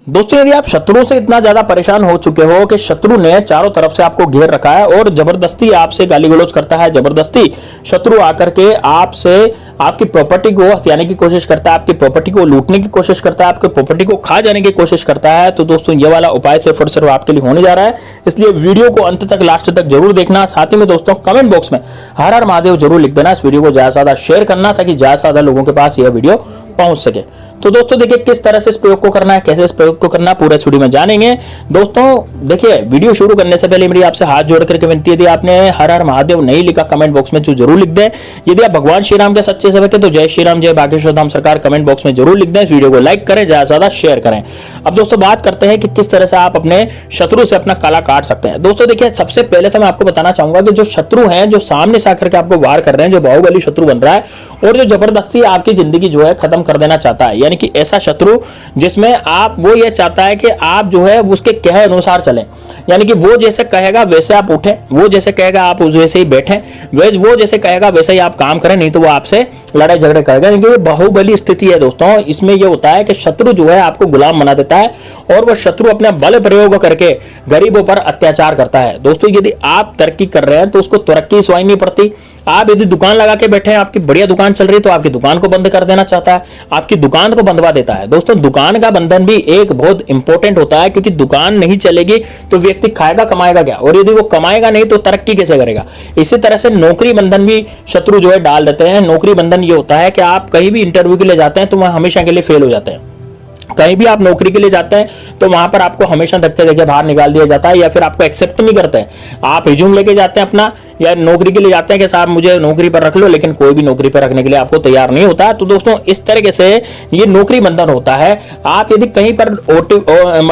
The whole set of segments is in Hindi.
दोस्तों, यदि आप शत्रुओं से इतना ज्यादा परेशान हो चुके हो कि शत्रु ने चारों तरफ से आपको घेर रखा है और जबरदस्ती आपसे गाली गलौज करता है, जबरदस्ती शत्रु आकर के आपसे आपकी प्रॉपर्टी को हथियाने की कोशिश करता है, आपकी प्रॉपर्टी को लूटने की कोशिश करता है, आपकी प्रॉपर्टी को खा जाने की कोशिश करता है, तो दोस्तों ये वाला उपाय सिर्फ और सिर्फ आपके लिए होने जा रहा है। इसलिए वीडियो को अंत तक, लास्ट तक जरूर देखना। साथ ही में दोस्तों कमेंट बॉक्स में हर हर महादेव जरूर लिख देना। इस वीडियो को ज्यादा से ज्यादा शेयर करना ताकि ज्यादा से ज्यादा लोगों के पास यह वीडियो पहुंच सके। तो दोस्तों देखिए किस तरह से इस प्रयोग को करना है, कैसे इस प्रयोग को करना है, पूरा इस वीडियो में जानेंगे। दोस्तों देखिए, वीडियो शुरू करने से पहले मेरी आपसे हाथ जोड़ करके विनती है, यदि आपने हर हर महादेव नहीं लिखा कमेंट बॉक्स में तो जरूर लिख दें। यदि आप भगवान श्री राम के सच्चे सेवक है तो जय श्री राम, जय बागेश्वर धाम सरकार कमेंट बॉक्स में जरूर लिख दें। इस वीडियो को लाइक करें, ज्यादा से ज्यादा शेयर करें। अब दोस्तों बात करते हैं कि किस तरह से आप अपने शत्रु से अपना काला काट सकते हैं। दोस्तों देखिए, सबसे पहले तो मैं आपको बताना चाहूंगा कि जो शत्रु हैं, जो सामने से आकर के आपको वार कर रहे हैं, जो बाहुबली शत्रु बन रहा है और जो जबरदस्ती आपकी जिंदगी जो है खत्म कर देना चाहता है, यानी कि ऐसा शत्रु जिसमें आप वो ये चाहता है कि आप जो है उसके कहे अनुसार चलें, यानी कि वो जैसे कहेगा वैसे आप उठें, वो जैसे कहेगा आप उस वैसे ही बैठें, वो जैसे कहेगा वैसे ही आप काम करें, नहीं तो वो आपसे लड़ाई झगड़े करेगा। यानी कि ये बाहुबली स्थिति है दोस्तों। इसमें ये होता है कि शत्रु जो है आपको गुलाम बना देता है और वो शत्रु अपने बल प्रयोग करके गरीबों पर अत्याचार करता है। दोस्तों यदि आप तरक्की कर रहे हैं तो उसको तरक्की सुनाई नहीं पड़ती। आप यदि दुकान लगा के बैठे हैं, आपकी बढ़िया दुकान चल रही है, तो आपकी दुकान को बंद कर देना चाहता है, आपकी दुकान को बंधवा देता है। दोस्तों दुकान का बंधन भी एक बहुत इंपॉर्टेंट होता है, क्योंकि दुकान नहीं चलेगी तो व्यक्ति खाएगा कमाएगा क्या, और यदि वो कमाएगा नहीं तो तरक्की कैसे करेगा। इसी तरह से नौकरी बंधन भी शत्रु जो है डाल देते हैं। नौकरी बंधन ये होता है कि आप कहीं भी इंटरव्यू के लिए जाते हैं तो वह हमेशा के लिए फेल हो जाते हैं। कहीं भी आप नौकरी के लिए जाते हैं तो वहां पर आपको हमेशा धक्के देके बाहर निकाल दिया जाता है, या फिर आपको एक्सेप्ट नहीं करते हैं। आप रिज्यूम लेके जाते हैं अपना, या नौकरी के लिए जाते हैं कि साहब मुझे नौकरी पर रख लो, लेकिन कोई भी नौकरी पर रखने के लिए आपको तैयार नहीं होता है। तो दोस्तों इस तरीके से ये नौकरी बंधन होता है। आप यदि कहीं पर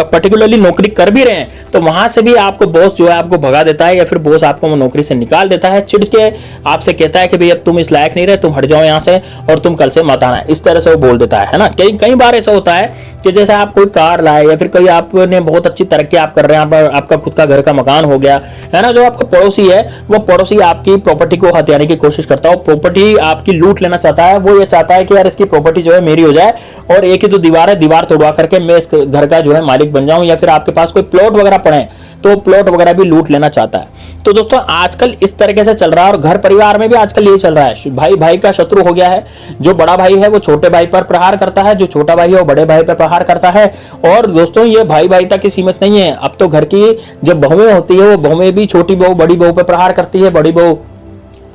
पर्टिकुलरली नौकरी कर भी रहे हैं तो वहां से भी आपको बॉस जो है आपको भगा देता है, या फिर बॉस आपको नौकरी से निकाल देता है, चिढ़ के आपसे कहता है कि भाई अब तुम इस लायक नहीं रहे, तुम हट जाओ यहाँ से और तुम कल से मत आना। इस तरह से वो बोल देता है ना। कई बार ऐसा होता है कि जैसे आप कोई कार लाए, या फिर कोई आपने बहुत अच्छी तरक्की आप कर रहे हैं, आपका खुद का घर का मकान हो गया है ना, जो आपका पड़ोसी है वो पड़ोसी आपकी प्रॉपर्टी को हथियाने की कोशिश करता है, प्रॉपर्टी आपकी लूट लेना चाहता है। वो ये चाहता है कि यार इसकी प्रॉपर्टी जो है मेरी हो जाए और एक ही तो दीवार है, दीवार तोड़वा करके मैं इस घर का जो है मालिक बन जाऊं, या फिर आपके पास कोई प्लॉट वगैरह पड़े तो प्लॉट वगैरह भी लूट लेना चाहता है। तो दोस्तों आजकल इस तरीके से चल रहा है, और घर परिवार में भी आजकल ये चल रहा है। भाई भाई का शत्रु हो गया है। जो बड़ा भाई है वो छोटे भाई पर प्रहार करता है, जो छोटा भाई है वो बड़े भाई पर प्रहार करता है। और दोस्तों ये भाई भाई तक ही सीमित नहीं है, अब तो घर की जब बहुएं होती है वो बहुएं भी छोटी बहू बड़ी बहू पर प्रहार करती है, बड़ी बहू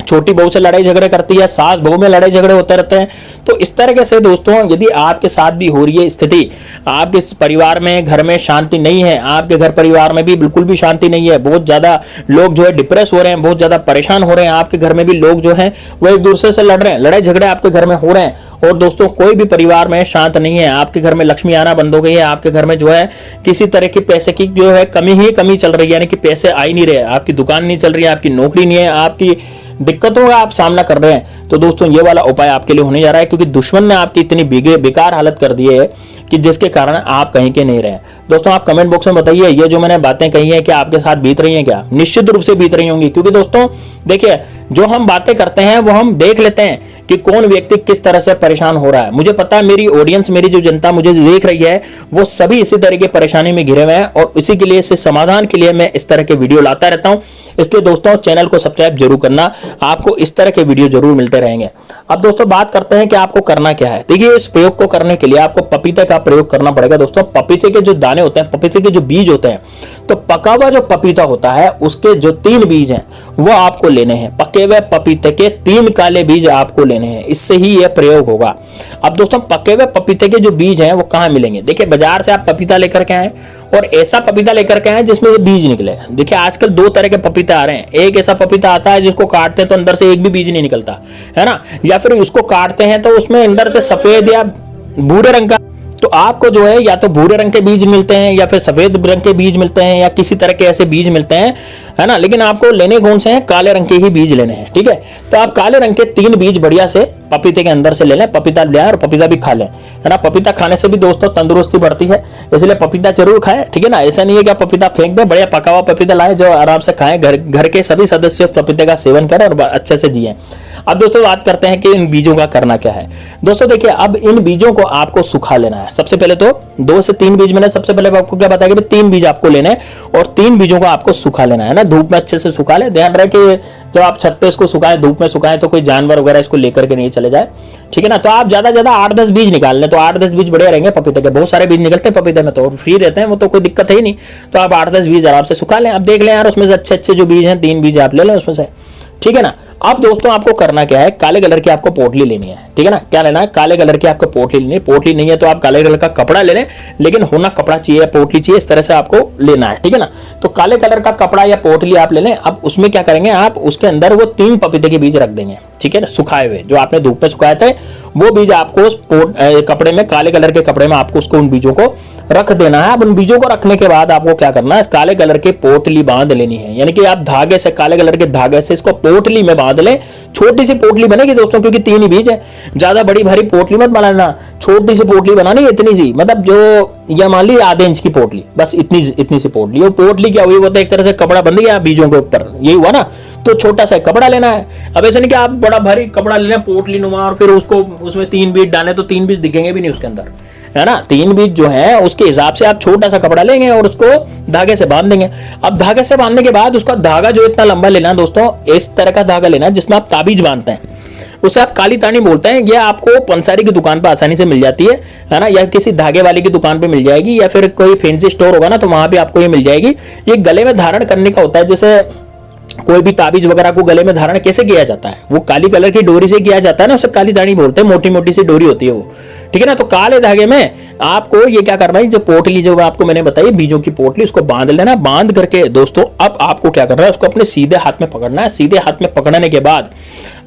छोटी बहू से लड़ाई झगड़े करती है, सास बहू में लड़ाई झगड़े होते रहते हैं। तो इस तरीके से दोस्तों यदि आपके साथ भी हो रही है स्थिति, आपके परिवार में घर में शांति नहीं है, आपके घर परिवार में भी बिल्कुल भी शांति नहीं है, बहुत ज्यादा लोग जो है डिप्रेस हो रहे हैं, बहुत ज्यादा परेशान हो रहे हैं, आपके घर में भी लोग जो हैं वो एक दूसरे से लड़ रहे हैं, लड़ाई झगड़े आपके घर में हो रहे हैं, और दोस्तों कोई भी परिवार में शांत नहीं है, आपके घर में लक्ष्मी आना बंद हो गई है, आपके घर में जो है किसी तरह की पैसे की जो है कमी चल रही है, यानी कि पैसे आ ही नहीं रहे, आपकी दुकान नहीं चल रही है, आपकी नौकरी नहीं है, आपकी दिक्कतों का आप सामना कर रहे हैं, तो दोस्तों ये वाला उपाय आपके लिए होने जा रहा है, क्योंकि दुश्मन ने आपकी इतनी बेकार हालत कर दी है कि जिसके कारण आप कहीं के नहीं रहे। दोस्तों आप कमेंट बॉक्स में बताइए ये जो मैंने बातें कही हैं क्या आपके साथ बीत रही हैं क्या? निश्चित रूप से बीत रही होंगी, क्योंकि दोस्तों देखिए जो हम बातें करते हैं वो हम देख लेते हैं कि कौन व्यक्ति किस तरह से परेशान हो रहा है। मुझे पता है मेरी ऑडियंस, मेरी जो जनता मुझे देख रही है वो सभी इसी तरह की परेशानी में घिरे हुए हैं, और इसी के लिए, इससे समाधान के लिए मैं इस तरह के वीडियो लाता रहता हूं। इसलिए दोस्तों चैनल को सब्सक्राइब जरूर करना, आपको इस तरह के वीडियो जरूर मिलते रहेंगे। अब दोस्तों बात करते हैं कि आपको करना क्या है। देखिए इस प्रयोग को करने के लिए आपको पपीते का प्रयोग करना पड़ेगा। दोस्तों पपीते के जो दाने होते हैं, पपीते के जो बीज होते हैं, तो पका हुआ जो पपीता होता है उसके जो 3 बीज हैं वो आपको लेने हैं। पके हुए पपीते के 3 काले बीज आपको लेने हैं, इससे ही यह प्रयोग होगा। अब दोस्तों पके हुए पपीते के जो बीज हैं वो कहां मिलेंगे? देखिए बाजार से आप पपीता लेकर के आए और ऐसा पपीता लेकर के आए जिसमें से बीज निकले। देखिए आजकल 2 तरह के पपीते आ रहे हैं। एक ऐसा पपीता आता है जिसको काटते हैं तो अंदर से एक भी बीज नहीं निकलता है ना, या फिर उसको काटते हैं तो उसमें अंदर से सफेद या भूरे रंग का, तो आपको जो है या तो भूरे रंग के बीज मिलते हैं या फिर सफेद रंग के बीज मिलते हैं या किसी तरह के ऐसे बीज मिलते हैं, है ना। लेकिन आपको लेने कौन से हैं? काले रंग के ही बीज लेने हैं, ठीक है। तो आप काले रंग के 3 बीज बढ़िया से पपीते के अंदर से ले लें, पपीता ले आए और पपीता भी खा लें, है ना। पपीता खाने से भी दोस्तों तंदुरुस्ती बढ़ती है, इसलिए पपीता जरूर खाएं, ठीक है ना। ऐसा नहीं है कि आप पपीता फेंक दें, बढ़िया पका हुआ पपीता लाएं जो आराम से खाएं, घर के सभी सदस्य पपीते का सेवन करें और अच्छे से जिए। अब दोस्तों बात करते हैं कि इन बीजों का करना क्या है। दोस्तों देखिए, अब इन बीजों को आपको सुखा लेना है। सबसे पहले तो 2 से 3 बीज मैंने सबसे पहले आपको क्या बताया कि 3 बीज आपको लेने हैं और 3 बीजों को आपको सुखा लेना है ना, धूप में अच्छे से सुखा ले। ध्यान रहे कि जब आप छत पे इसको सुखाएं, धूप में सुखाएं, तो कोई जानवर वगैरह इसको लेकर के नहीं चले जाए, ठीक है ना। तो आप ज्यादा 8-10 बीज निकाल लें, तो 8-10 बीज बढ़िया रहेंगे। पपीते के बहुत सारे बीज निकलते हैं पपीते में, तो फ्री रहते हैं, वो तो कोई दिक्कत है ही नहीं। तो आप 8-10 बीज आराम से सुखा लें। अब देख लें यार, उसमें से अच्छे अच्छे जो बीज हैं 3 बीज आप ले लें उसमें से, ठीक है ना। अब दोस्तों आपको करना क्या है, काले कलर की आपको पोटली लेनी है, ठीक है ना। क्या लेना है, काले कलर की आपको पोटली लेनी है। पोटली नहीं है तो आप काले कलर का कपड़ा ले लें, लेकिन होना कपड़ा चाहिए, पोटली चाहिए, इस तरह से आपको लेना है, ठीक है ना। तो काले कलर का कपड़ा या पोटली आप ले लें। अब उसमें क्या करेंगे, आप उसके अंदर वो 3 पपीते के बीज रख देंगे, ठीक है ना, सुखाए हुए, जो आपने धूप पे सुखाए थे, वो बीज आपको उस कपड़े में, काले कलर के कपड़े में आपको उसको उन बीजों को रख देना है। अब उन बीजों को रखने के बाद आपको क्या करना है, काले कलर की पोटली बांध लेनी है, यानी कि आप धागे से, काले कलर के धागे से इसको पोटली में बांध लें। छोटी सी पोटली बनेगी दोस्तों, क्योंकि 3 ही बीज है, ज्यादा बड़ी भारी पोटली मत बनाना, छोटी सी पोटली बनानी है, इतनी सी, मतलब जो या मान ली आधे इंच की पोटली, बस इतनी सी पोटली। वो पोटली क्या हुई, वो तो एक तरह से कपड़ा बंध गया बीजों के ऊपर, यही हुआ ना। तो छोटा सा कपड़ा लेना है। अब ऐसे नहीं कि आप बड़ा भारी कपड़ा ले लें पोटली नुमा और फिर उसको उसमें 3 बीज डालें, तो 3 बीज दिखेंगे भी नहीं उसके अंदर, है ना। 3 बीज जो है उसके हिसाब से आप छोटा सा कपड़ा लेंगे और उसको धागे से बांध देंगे। अब धागे से बांधने के बाद उसका धागा जो इतना लंबा लेना है दोस्तों, इस तरह का धागा लेना है जिसमें आप ताबीज बांधते हैं, उसे आप काली तानी बोलते हैं। यह आपको पंसारी की दुकान पर आसानी से मिल जाती है ना, या किसी धागे वाले की दुकान पे मिल जाएगी, या फिर कोई फैंसी स्टोर होगा ना तो वहां पे आपको ये मिल जाएगी। ये गले में धारण करने का होता है, जैसे कोई भी ताबीज वगैरह को गले में धारण कैसे किया जाता है, वो काली कलर की डोरी से किया जाता है ना, उसे काली तानी बोलते हैं, मोटी मोटी सी डोरी होती है वो, ठीक है ना। तो काले धागे में आपको ये क्या करना है, जो पोटली जो आपको मैंने बताई बीजों की पोटली, उसको बांध लेना। बांध करके दोस्तों अब आपको क्या करना है, उसको अपने सीधे हाथ में पकड़ना है। सीधे हाथ में पकड़ने के बाद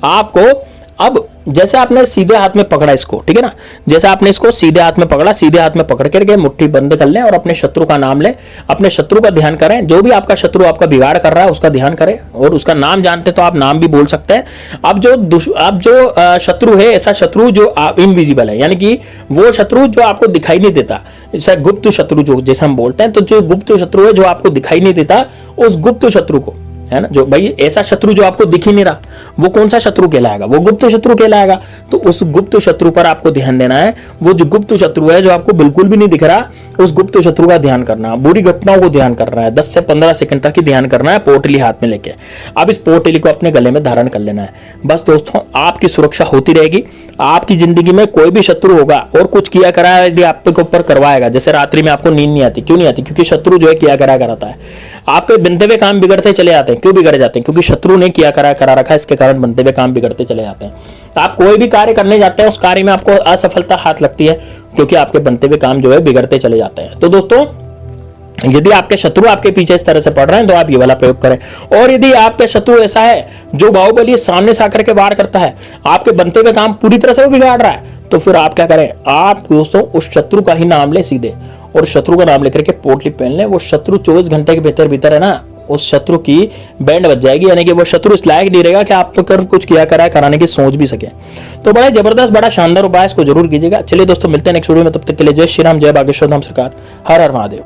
आपको, अब जैसे आपने सीधे हाथ में पकड़ा इसको, ठीक है ना, जैसे आपने इसको सीधे हाथ में पकड़ा, सीधे हाथ में पकड़ करके मुट्ठी बंद कर लें और अपने शत्रु का नाम लें, अपने शत्रु का ध्यान करें। जो भी आपका शत्रु आपका बिगाड़ कर रहा है उसका ध्यान करें, और उसका नाम जानते तो आप नाम भी बोल सकते हैं। अब जो शत्रु है, ऐसा शत्रु जो इनविजिबल है, यानी कि वो शत्रु जो आपको दिखाई नहीं देता, जैसे गुप्त शत्रु जो जैसे हम बोलते हैं, तो जो गुप्त शत्रु है जो आपको दिखाई नहीं देता, उस गुप्त शत्रु को, है ना, जो भाई ऐसा शत्रु जो आपको दिख ही नहीं रहा, वो कौन सा शत्रु कहलाएगा, वो गुप्त शत्रु कहलाएगा। तो उस गुप्त शत्रु पर आपको ध्यान देना है। वो जो गुप्त शत्रु है जो आपको बिल्कुल भी नहीं दिख रहा, उस गुप्त शत्रु का ध्यान करना, बुरी घटनाओं को ध्यान करना है। 10 से 15 सेकंड तक ही ध्यान करना है, पोटली हाथ में लेके। अब इस पोटली को अपने गले में धारण कर लेना है। बस दोस्तों, आपकी सुरक्षा होती रहेगी। आपकी जिंदगी में कोई भी शत्रु होगा और कुछ किया करा यदि आपके ऊपर करवाएगा, जैसे रात्रि में आपको नींद नहीं आती, क्यों नहीं आती, क्योंकि शत्रु जो है किया करा कराता है। आपके बनते हुए काम बिगड़ते चले जाते हैं, क्यों बिगड़ जाते हैं, क्योंकि शत्रु ने किया करा रखा है, इसके कारण बनते हुए काम बिगड़ते चले जाते हैं। तो आप कोई भी कार्य करने जाते हैं, उस कार्य में आपको असफलता हाथ लगती है, क्योंकि आपके बनते हुए काम जो है बिगड़ते चले जाते हैं। तो दोस्तों, यदि आपके शत्रु आपके पीछे इस तरह से पड़ रहे हैं तो आप ये वाला प्रयोग करें। और यदि आपके शत्रु ऐसा है जो बाहुबली सामने से आकर के वार करता है, आपके बनते हुए काम पूरी तरह से वो बिगाड़ रहा है, तो फिर आप क्या करें, आप दोस्तों उस शत्रु का ही नाम ले सीधे, और शत्रु का नाम लेकर के पोटली पहन ले। वो शत्रु 24 घंटे के भीतर है ना, उस शत्रु की बैंड बज जाएगी, यानी कि वो शत्रु इस लायक नहीं रहेगा कि आप तो कर कुछ किया करा कराने की सोच भी सके। तो बड़ा जबरदस्त, बड़ा शानदार उपाय, इसको जरूर कीजिएगा। चलिए दोस्तों, मिलते हैं नेक्स्ट वीडियो में, तब तक के लिए जय श्री राम, जय बागेश्वर धाम सरकार, हर हर महादेव।